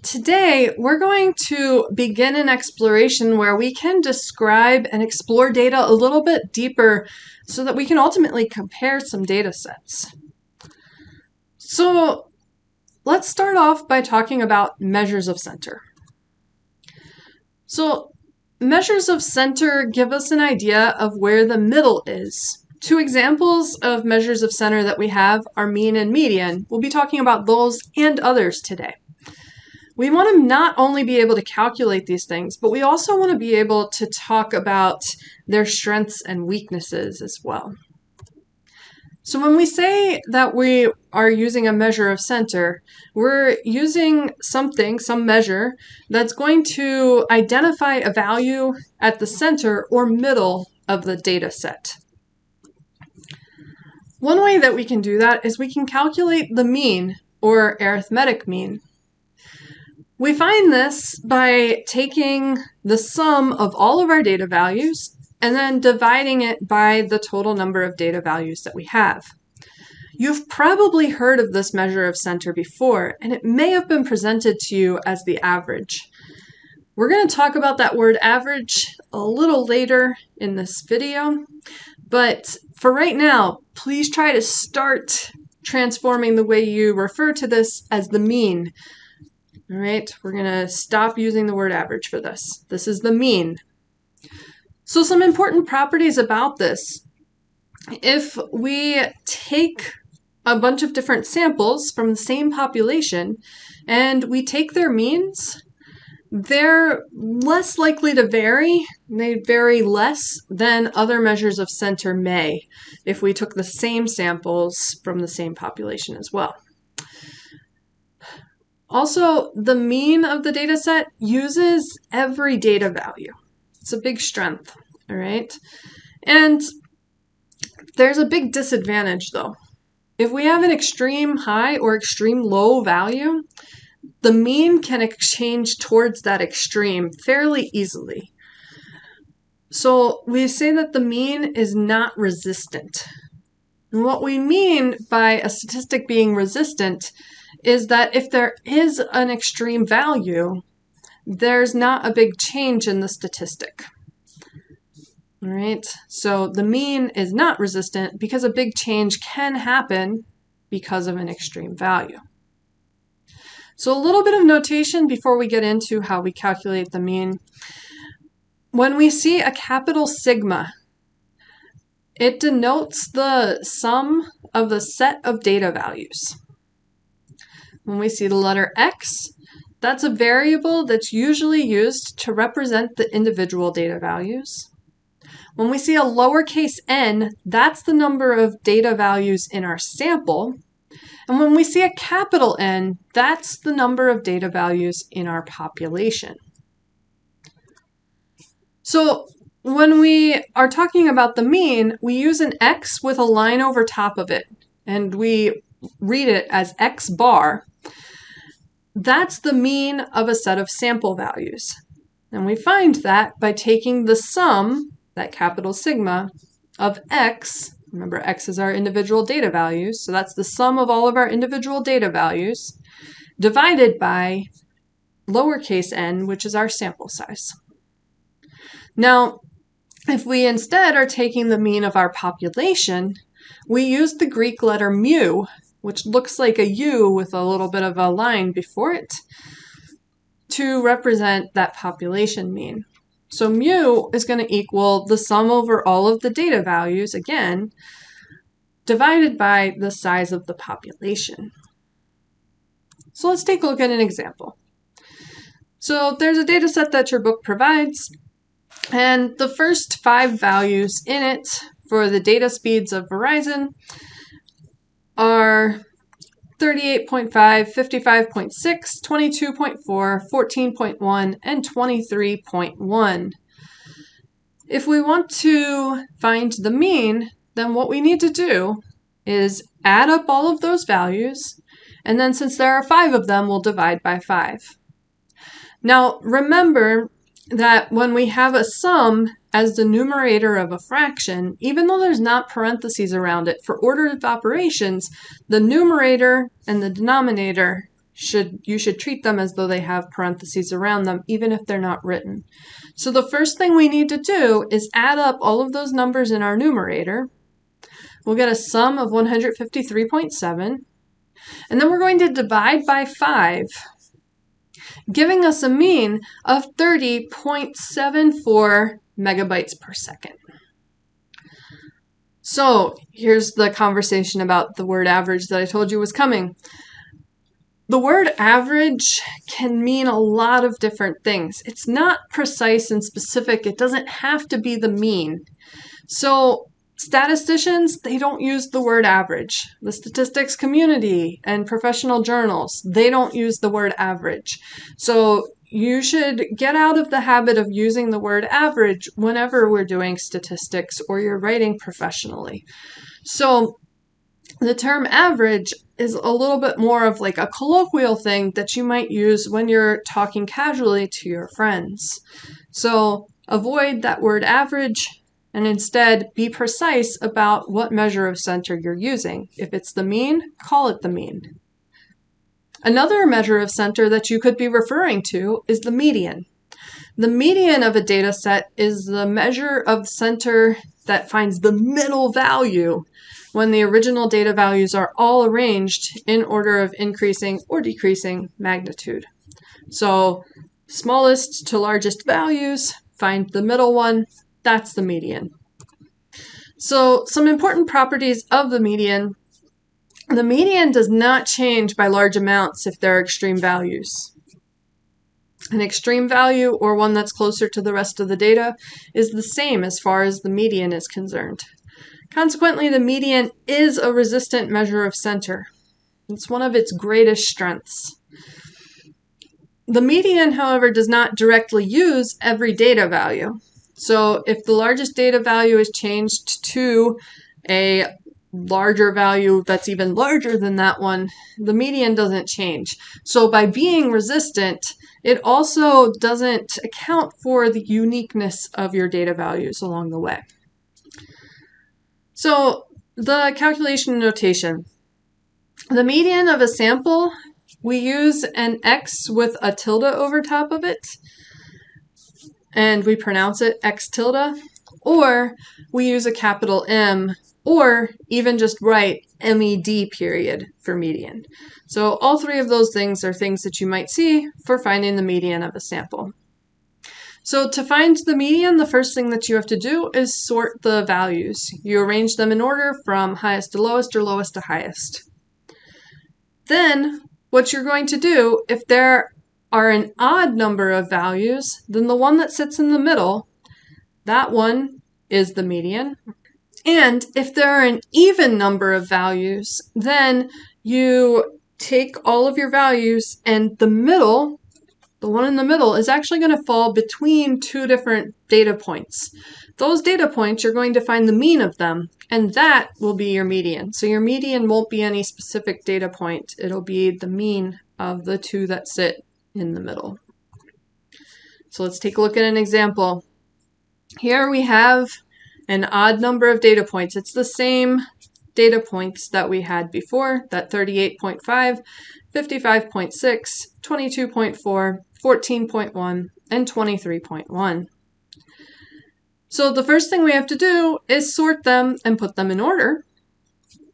Today, we're going to begin an exploration where we can describe and explore data a little bit deeper so that we can ultimately compare some data sets. So let's start off by talking about measures of center. So measures of center give us an idea of where the middle is. Two examples of measures of center that we have are mean and median. We'll be talking about those and others today. We want to not only be able to calculate these things, but we also want to be able to talk about their strengths and weaknesses as well. So when we say that we are using a measure of center, we're using some measure, that's going to identify a value at the center or middle of the data set. One way that we can do that is we can calculate the mean or arithmetic mean. We find this by taking the sum of all of our data values and then dividing it by the total number of data values that we have. You've probably heard of this measure of center before, and it may have been presented to you as the average. We're going to talk about that word average a little later in this video, but for right now, please try to start transforming the way you refer to this as the mean. All right, we're going to stop using the word average for this. This is the mean. So some important properties about this. If we take a bunch of different samples from the same population and we take their means, they're less likely to vary. They vary less than other measures of center may if we took the same samples from the same population as well. Also, the mean of the data set uses every data value. It's a big strength, all right? And there's a big disadvantage though. If we have an extreme high or extreme low value, the mean can change towards that extreme fairly easily. So we say that the mean is not resistant. And what we mean by a statistic being resistant is that if there is an extreme value, there's not a big change in the statistic. All right, so the mean is not resistant because a big change can happen because of an extreme value. So a little bit of notation before we get into how we calculate the mean. When we see a capital sigma, it denotes the sum of the set of data values. When we see the letter x, that's a variable that's usually used to represent the individual data values. When we see a lowercase n, that's the number of data values in our sample. And when we see a capital N, that's the number of data values in our population. So when we are talking about the mean, we use an x with a line over top of it, and we read it as x bar. That's the mean of a set of sample values. And we find that by taking the sum, that capital sigma, of x, remember x is our individual data values, so that's the sum of all of our individual data values, divided by lowercase n, which is our sample size. Now, if we instead are taking the mean of our population, we use the Greek letter mu, which looks like a U with a little bit of a line before it, to represent that population mean. So mu is going to equal the sum over all of the data values, again, divided by the size of the population. So let's take a look at an example. So there's a data set that your book provides, and the first 5 values in it for the data speeds of Verizon are 38.5, 55.6, 22.4, 14.1, and 23.1. If we want to find the mean, then what we need to do is add up all of those values, and then since there are 5 of them, we'll divide by 5. Now remember that when we have a sum as the numerator of a fraction, even though there's not parentheses around it, for order of operations, the numerator and the denominator you should treat them as though they have parentheses around them, even if they're not written. So the first thing we need to do is add up all of those numbers in our numerator. We'll get a sum of 153.7, and then we're going to divide by 5, giving us a mean of 30.74 megabytes per second. So here's the conversation about the word average that I told you was coming. The word average can mean a lot of different things. It's not precise and specific. It doesn't have to be the mean. So statisticians, they don't use the word average. The statistics community and professional journals, they don't use the word average. So you should get out of the habit of using the word average whenever we're doing statistics or you're writing professionally. So the term average is a little bit more of like a colloquial thing that you might use when you're talking casually to your friends. So avoid that word average and instead be precise about what measure of center you're using. If it's the mean, call it the mean. Another measure of center that you could be referring to is the median. The median of a data set is the measure of center that finds the middle value when the original data values are all arranged in order of increasing or decreasing magnitude. So smallest to largest values, find the middle one, that's the median. So some important properties of the median. The median does not change by large amounts if there are extreme values. An extreme value, or one that's closer to the rest of the data, is the same as far as the median is concerned. Consequently, the median is a resistant measure of center. It's one of its greatest strengths. The median, however, does not directly use every data value. So if the largest data value is changed to a larger value that's even larger than that one, the median doesn't change. So by being resistant, it also doesn't account for the uniqueness of your data values along the way. So the calculation notation. The median of a sample, we use an X with a tilde over top of it, and we pronounce it X tilde, or we use a capital M, or even just write MED period for median. So all three of those things are things that you might see for finding the median of a sample. So to find the median, the first thing that you have to do is sort the values. You arrange them in order from highest to lowest or lowest to highest. Then what you're going to do, if there are an odd number of values, then the one that sits in the middle, that one is the median. And if there are an even number of values, then you take all of your values and the middle, the one in the middle, is actually going to fall between two different data points. Those data points, you're going to find the mean of them, and that will be your median. So your median won't be any specific data point. It'll be the mean of the two that sit in the middle. So let's take a look at an example. Here we have an odd number of data points. It's the same data points that we had before, that 38.5, 55.6, 22.4, 14.1, and 23.1. So the first thing we have to do is sort them and put them in order.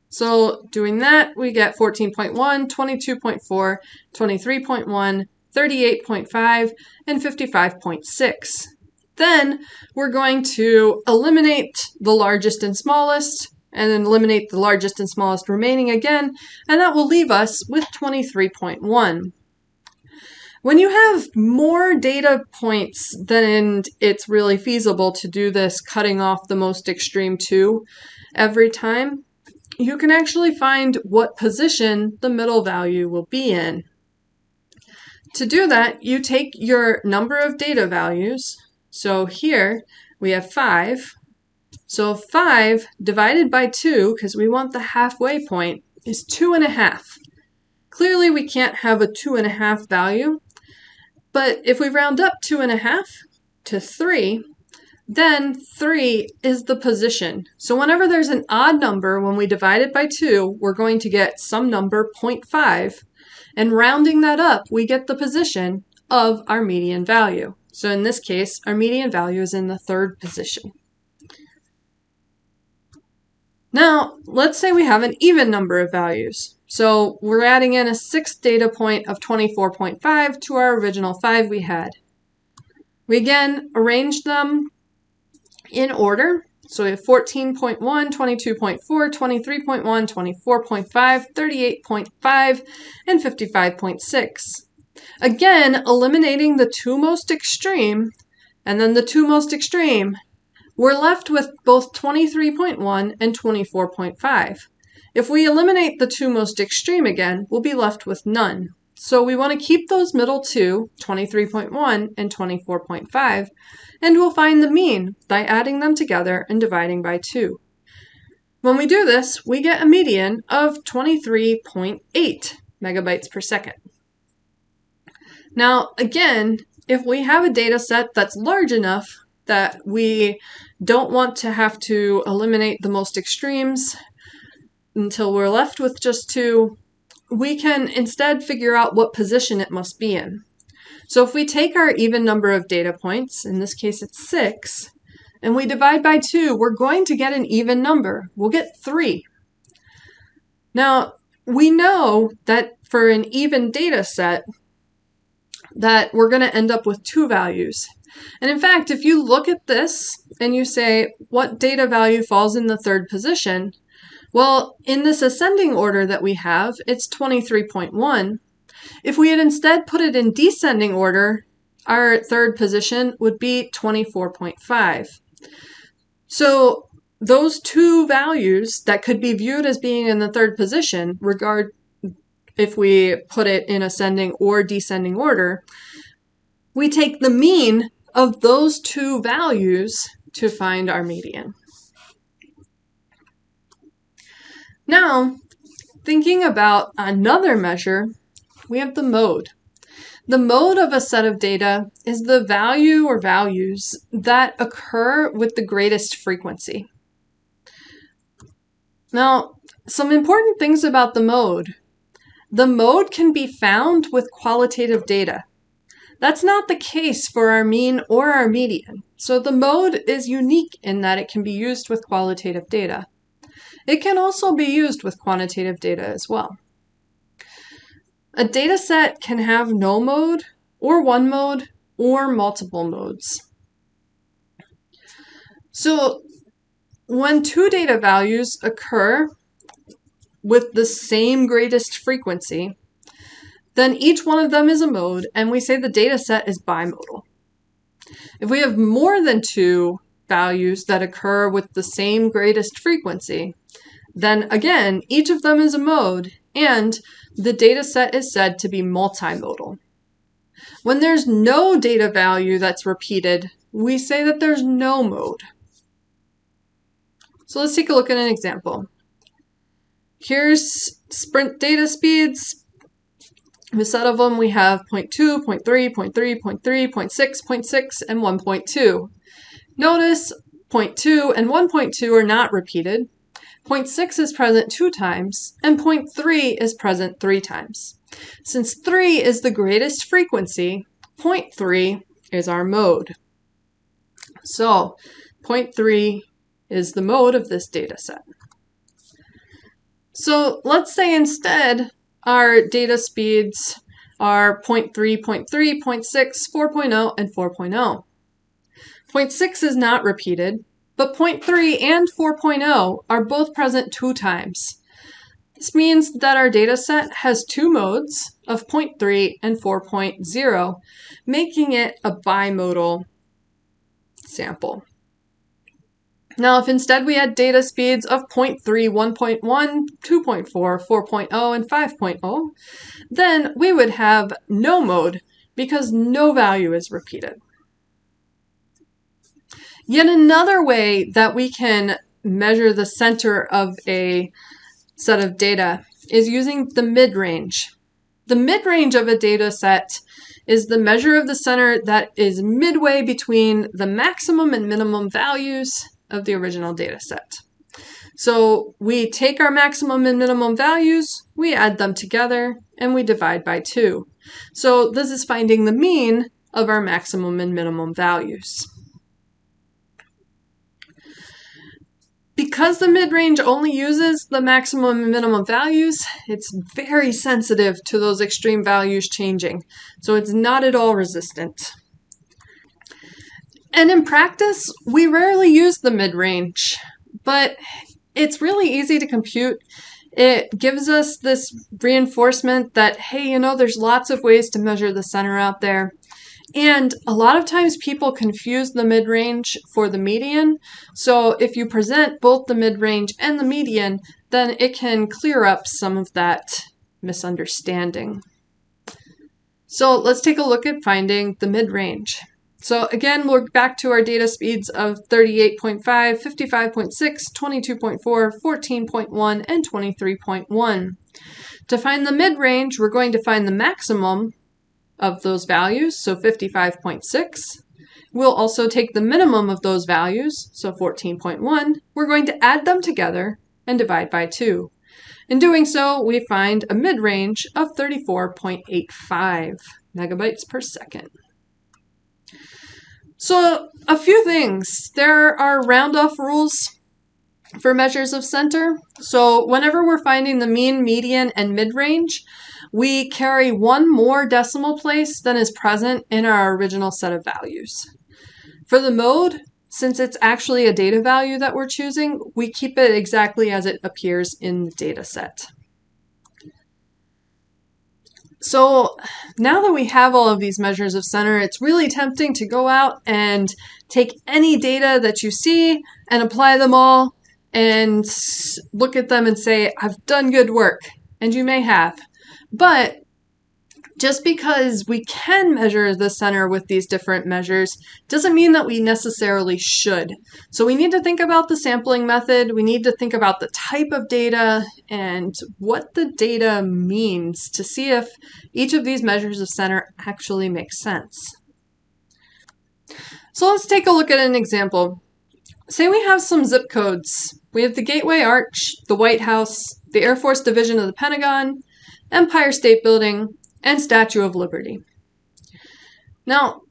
So doing that, we get 14.1, 22.4, 23.1, 38.5, and 55.6. Then we're going to eliminate the largest and smallest, and then eliminate the largest and smallest remaining again, and that will leave us with 23.1. When you have more data points than it's really feasible to do this cutting off the most extreme two every time, you can actually find what position the middle value will be in. To do that, you take your number of data values. So here we have 5. So 5 divided by 2, because we want the halfway point, is 2.5. Clearly we can't have a 2.5 value, but if we round up 2.5 to 3, then 3 is the position. So whenever there's an odd number, when we divide it by 2, we're going to get some number 0.5. And rounding that up, we get the position of our median value. So in this case, our median value is in the third position. Now, let's say we have an even number of values. So we're adding in a sixth data point of 24.5 to our original 5 we had. We again arranged them in order. So we have 14.1, 22.4, 23.1, 24.5, 38.5, and 55.6. Again, eliminating the two most extreme and then the two most extreme, we're left with both 23.1 and 24.5. If we eliminate the two most extreme again, we'll be left with none. So we want to keep those middle two, 23.1 and 24.5, and we'll find the mean by adding them together and dividing by 2. When we do this, we get a median of 23.8 megabytes per second. Now, again, if we have a data set that's large enough that we don't want to have to eliminate the most extremes until we're left with just 2, we can instead figure out what position it must be in. So if we take our even number of data points, in this case it's 6, and we divide by 2, we're going to get an even number. We'll get 3. Now, we know that for an even data set, that we're going to end up with 2 values. And in fact, if you look at this and you say, what data value falls in the third position? Well, in this ascending order that we have, it's 23.1. If we had instead put it in descending order, our third position would be 24.5. So those 2 values that could be viewed as being in the third position, if we put it in ascending or descending order, we take the mean of those 2 values to find our median. Now, thinking about another measure, we have the mode. The mode of a set of data is the value or values that occur with the greatest frequency. Now, some important things about the mode. The mode can be found with qualitative data. That's not the case for our mean or our median. So the mode is unique in that it can be used with qualitative data. It can also be used with quantitative data as well. A data set can have no mode, or one mode, or multiple modes. So when 2 data values occur with the same greatest frequency, then each one of them is a mode, and we say the data set is bimodal. If we have more than 2 values that occur with the same greatest frequency, then again, each of them is a mode, and the data set is said to be multimodal. When there's no data value that's repeated, we say that there's no mode. So let's take a look at an example. Here's sprint data speeds. A set of them we have 0.2, 0.3, 0.3, 0.3, 0.6, 0.6, and 1.2. Notice 0.2 and 1.2 are not repeated. 0.6 is present 2 times, and 0.3 is present 3 times. Since 3 is the greatest frequency, 0.3 is our mode. So 0.3 is the mode of this data set. So let's say instead our data speeds are 0.3, 0.3, 0.6, 4.0, and 4.0. 0.6 is not repeated, but 0.3 and 4.0 are both present 2 times. This means that our data set has 2 modes of 0.3 and 4.0, making it a bimodal sample. Now, if instead we had data speeds of 0.3, 1.1, 2.4, 4.0, and 5.0, then we would have no mode because no value is repeated. Yet another way that we can measure the center of a set of data is using the mid-range. The mid-range of a data set is the measure of the center that is midway between the maximum and minimum values of the original data set. So we take our maximum and minimum values, we add them together, and we divide by 2. So this is finding the mean of our maximum and minimum values. Because the mid-range only uses the maximum and minimum values, it's very sensitive to those extreme values changing. So it's not at all resistant. And in practice, we rarely use the mid-range, but it's really easy to compute. It gives us this reinforcement that, hey, you know, there's lots of ways to measure the center out there. And a lot of times people confuse the mid-range for the median. So if you present both the mid-range and the median, then it can clear up some of that misunderstanding. So let's take a look at finding the mid-range. So again, we're back to our data speeds of 38.5, 55.6, 22.4, 14.1, and 23.1. To find the mid-range, we're going to find the maximum of those values, so 55.6. We'll also take the minimum of those values, so 14.1. We're going to add them together and divide by 2. In doing so, we find a mid-range of 34.85 megabytes per second. So a few things. There are round-off rules for measures of center. So whenever we're finding the mean, median, and mid-range, we carry one more decimal place than is present in our original set of values. For the mode, since it's actually a data value that we're choosing, we keep it exactly as it appears in the data set. So now that we have all of these measures of center, it's really tempting to go out and take any data that you see and apply them all and look at them and say, I've done good work. And you may have. But just because we can measure the center with these different measures doesn't mean that we necessarily should. So we need to think about the sampling method. We need to think about the type of data and what the data means to see if each of these measures of center actually makes sense. So let's take a look at an example. Say we have some zip codes. We have the Gateway Arch, the White House, the Air Force Division of the Pentagon, Empire State Building, and Statue of Liberty. Now,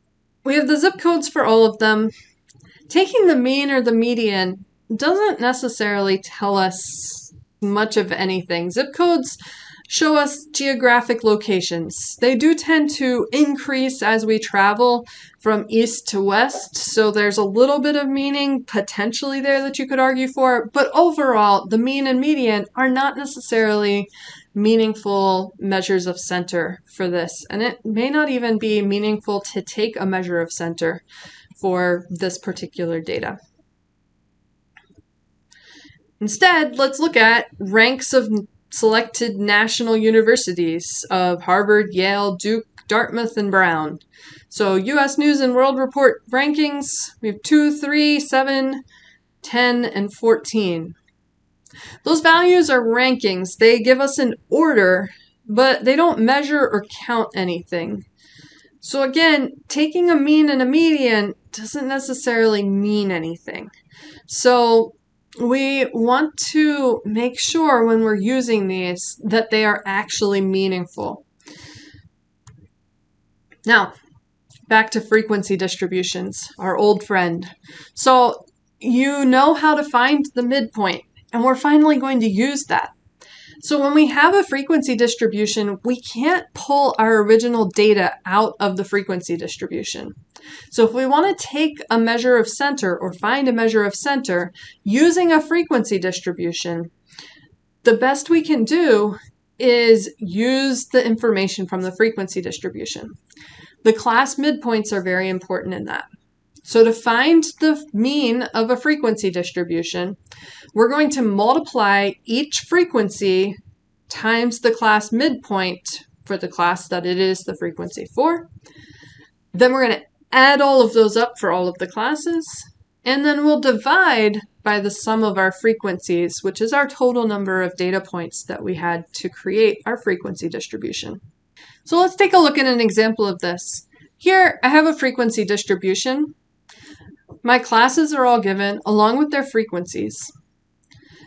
we have the zip codes for all of them. Taking the mean or the median doesn't necessarily tell us much of anything. Zip codes show us geographic locations. They do tend to increase as we travel from east to west, so there's a little bit of meaning potentially there that you could argue for, but overall, the mean and median are not necessarily meaningful measures of center for this, and it may not even be meaningful to take a measure of center for this particular data. Instead, let's look at ranks of selected national universities of Harvard, Yale, Duke, Dartmouth, and Brown. So U.S. News and World Report rankings, we have 2, 3, 7, 10, and 14. Those values are rankings. They give us an order, but they don't measure or count anything. So again, taking a mean and a median doesn't necessarily mean anything. So we want to make sure when we're using these that they are actually meaningful. Now, back to frequency distributions, our old friend. So you know how to find the midpoint, and we're finally going to use that. So when we have a frequency distribution, we can't pull our original data out of the frequency distribution. So if we want to take a measure of center or find a measure of center using a frequency distribution, the best we can do is use the information from the frequency distribution. The class midpoints are very important in that. So to find the mean of a frequency distribution, we're going to multiply each frequency times the class midpoint for the class that it is the frequency for. Then we're going to add all of those up for all of the classes, and then we'll divide by the sum of our frequencies, which is our total number of data points that we had to create our frequency distribution. So let's take a look at an example of this. Here I have a frequency distribution. My classes are all given along with their frequencies.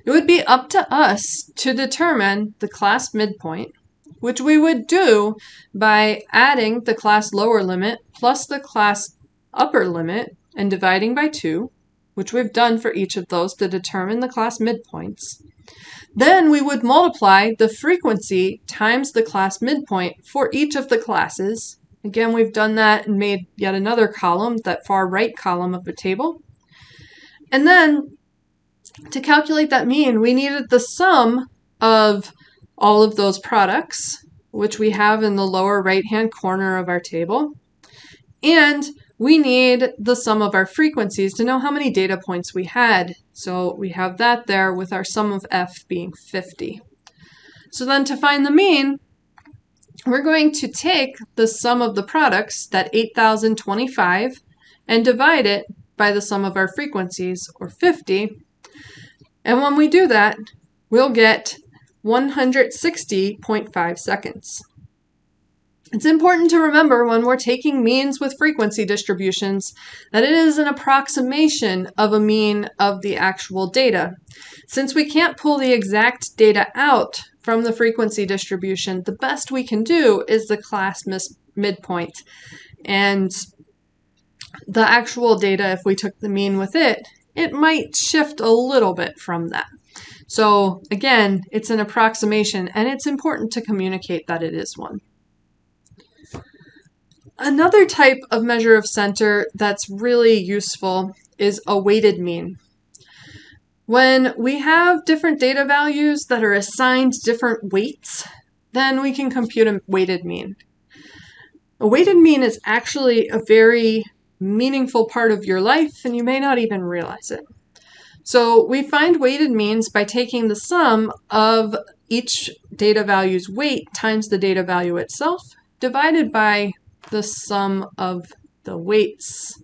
it would be up to us to determine the class midpoint, which we would do by adding the class lower limit plus the class upper limit and dividing by 2, which we've done for each of those to determine the class midpoints. Then we would multiply the frequency times the class midpoint for each of the classes. Again, we've done that and made yet another column, that far right column of the table. And then to calculate that mean, we needed the sum of all of those products, which we have in the lower right-hand corner of our table. And we need the sum of our frequencies to know how many data points we had. So we have that there with our sum of f being 50. So then to find the mean, we're going to take the sum of the products, that 8,025, and divide it by the sum of our frequencies, or 50. And when we do that, we'll get 160.5 seconds. It's important to remember when we're taking means with frequency distributions that it is an approximation of a mean of the actual data. Since we can't pull the exact data out from the frequency distribution, the best we can do is the class midpoint. And the actual data, if we took the mean with it, it might shift a little bit from that. So again, it's an approximation, and it's important to communicate that it is one. Another type of measure of center that's really useful is a weighted mean. When we have different data values that are assigned different weights, then we can compute a weighted mean. A weighted mean is actually a very meaningful part of your life, and you may not even realize it. So we find weighted means by taking the sum of each data value's weight times the data value itself, divided by the sum of the weights.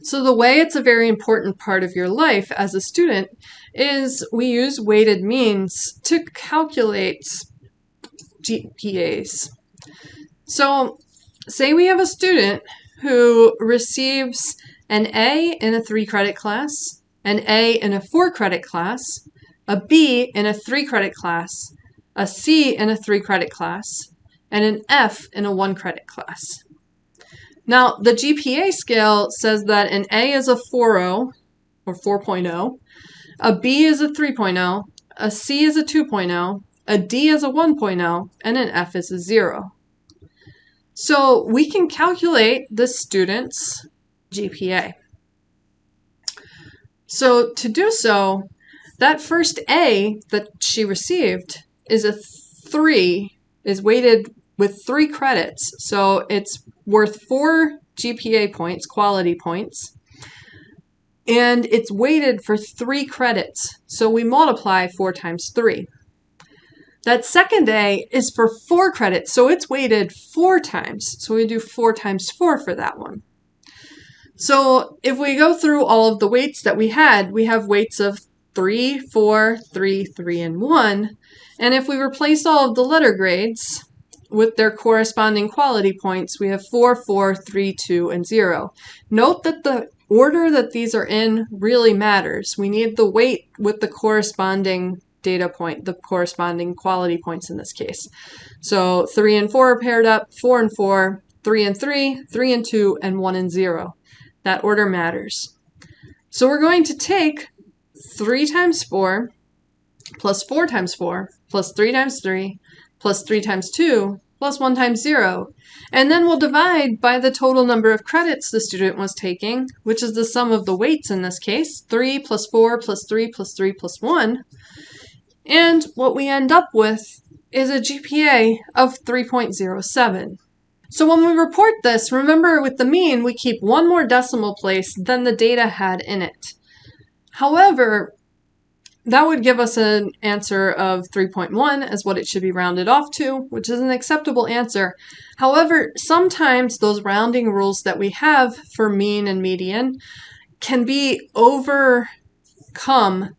So the way it's a very important part of your life as a student is we use weighted means to calculate GPAs. So say we have a student who receives an A in a 3-credit class, an A in a 4-credit class, a B in a 3-credit class, a C in a 3-credit class, and an F in a 1-credit class. Now, the GPA scale says that an A is a 4.0 or 4.0, a B is a 3.0, a C is a 2.0, a D is a 1.0, and an F is a 0. So we can calculate the student's GPA. So to do so, that first A that she received is a 3, is weighted with 3 credits. So it's worth 4 GPA points, quality points, and it's weighted for 3 credits. So we multiply 4 times 3. That second A is for 4 credits, so it's weighted 4 times. So we do 4 times 4 for that one. So if we go through all of the weights that we have weights of 3, 4, 3, 3, and 1. And if we replace all of the letter grades with their corresponding quality points, we have 4, 4, 3, 2, and 0. Note that the order that these are in really matters. We need the weight with the corresponding data point, the corresponding quality points in this case. So 3 and 4 are paired up, 4 and 4, 3 and 3, 3 and 2, and 1 and 0. That order matters. So we're going to take 3 times 4 plus 4 times 4 plus 3 times 3 plus 3 times 2 plus 1 times 0. And then we'll divide by the total number of credits the student was taking, which is the sum of the weights in this case, 3 plus 4 plus 3 plus 3 plus 1. And what we end up with is a GPA of 3.07. So when we report this, remember with the mean, we keep one more decimal place than the data had in it. However, that would give us an answer of 3.1 as what it should be rounded off to, which is an acceptable answer. However, sometimes those rounding rules that we have for mean and median can be overcome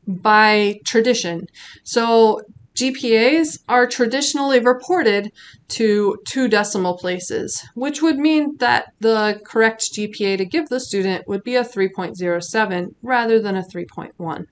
by tradition. So GPAs are traditionally reported to 2 decimal places, which would mean that the correct GPA to give the student would be a 3.07 rather than a 3.1.